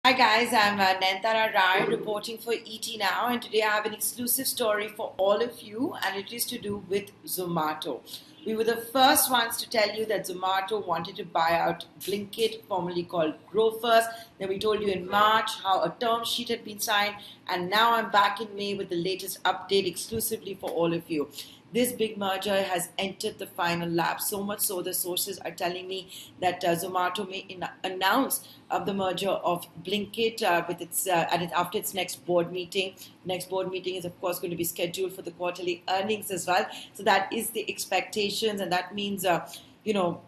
Hi guys, I'm Nayantara reporting for ET Now, and today I have an exclusive story for all of you, and it is to do with Zomato. We were the first ones to tell you that Zomato wanted to buy out Blinkit, formerly called Grofers. Then we told you in March how a term sheet had been signed, and now I'm back in May with the latest update exclusively for all of you. This big merger has entered the final lap, so much so the sources are telling me that Zomato may announce the merger of Blinkit after its next board meeting. Next board meeting is of course going to be scheduled for the quarterly earnings as well. So that is the expectations, and that means Dipinder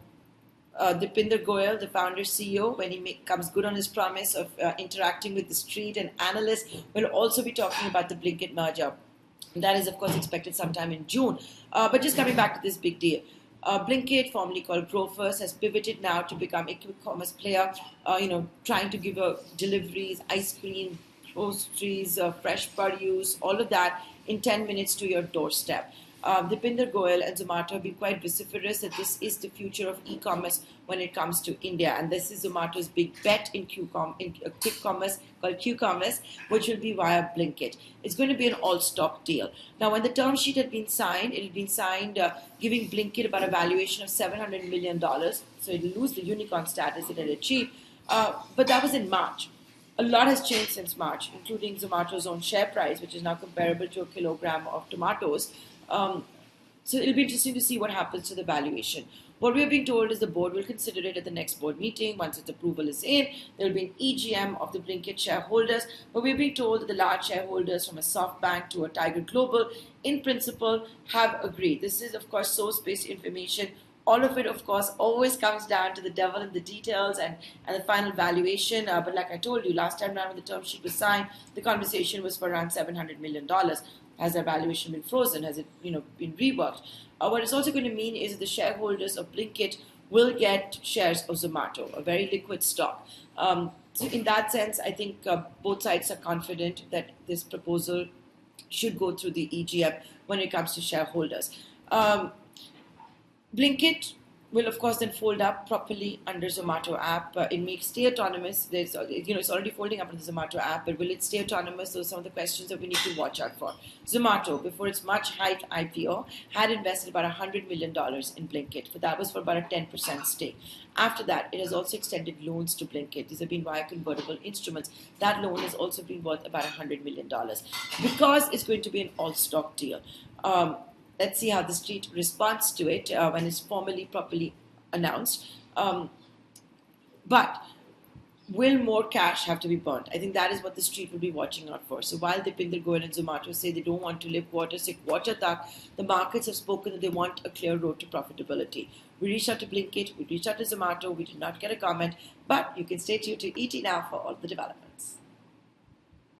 Goyal, the founder CEO, when he comes good on his promise of interacting with the street and analysts, will also be talking about the Blinkit merger. That is, of course, expected sometime in June. But just coming back to this big deal. Blinkit, formerly called Grofers, has pivoted now to become a quick commerce player, trying to give deliveries, ice cream, groceries, fresh produce, all of that in 10 minutes to your doorstep. Dipinder Goyal and Zomato have been quite vociferous that this is the future of e-commerce when it comes to India, and this is Zomato's big bet in quick commerce called Q-commerce, which will be via Blinkit. It's going to be an all-stock deal. Now, when the term sheet had been signed, it had been signed giving Blinkit about a valuation of $700 million, so it will lose the unicorn status it had achieved. But that was in March. A lot has changed since March, including Zomato's own share price, which is now comparable to a kilogram of tomatoes. So it'll be interesting to see what happens to the valuation. What we're being told is the board will consider it at the next board meeting. Once its approval is in, there will be an EGM of the Blinkit shareholders. But we're being told that the large shareholders from a SoftBank to a Tiger Global, in principle, have agreed. This is, of course, source-based information. All of it, of course, always comes down to the devil in the details and the final valuation. But like I told you, last time around when the term sheet was signed, the conversation was for around $700 million. Has their valuation been frozen? Has it been reworked? What it's also going to mean is that the shareholders of Blinkit will get shares of Zomato, a very liquid stock. So in that sense, I think both sides are confident that this proposal should go through the EGM when it comes to shareholders. Blinkit will, of course, then fold up properly under Zomato app. It may stay autonomous. It's already folding up under the Zomato app, but will it stay autonomous? Those are some of the questions that we need to watch out for. Zomato, before its much-hyped IPO, had invested about $100 million in Blinkit. But that was for about a 10% stake. After that, it has also extended loans to Blinkit. These have been via convertible instruments. That loan has also been worth about $100 million because it's going to be an all-stock deal. Let's see how the street responds to it when it's properly announced. But will more cash have to be burnt? I think that is what the street will be watching out for. So while Dipinder Goyal and Zomato say they don't want to live quarter se quarter tak, the markets have spoken that they want a clear road to profitability. We reached out to Blinkit, we reached out to Zomato, we did not get a comment, but you can stay tuned to ET Now for all the developments.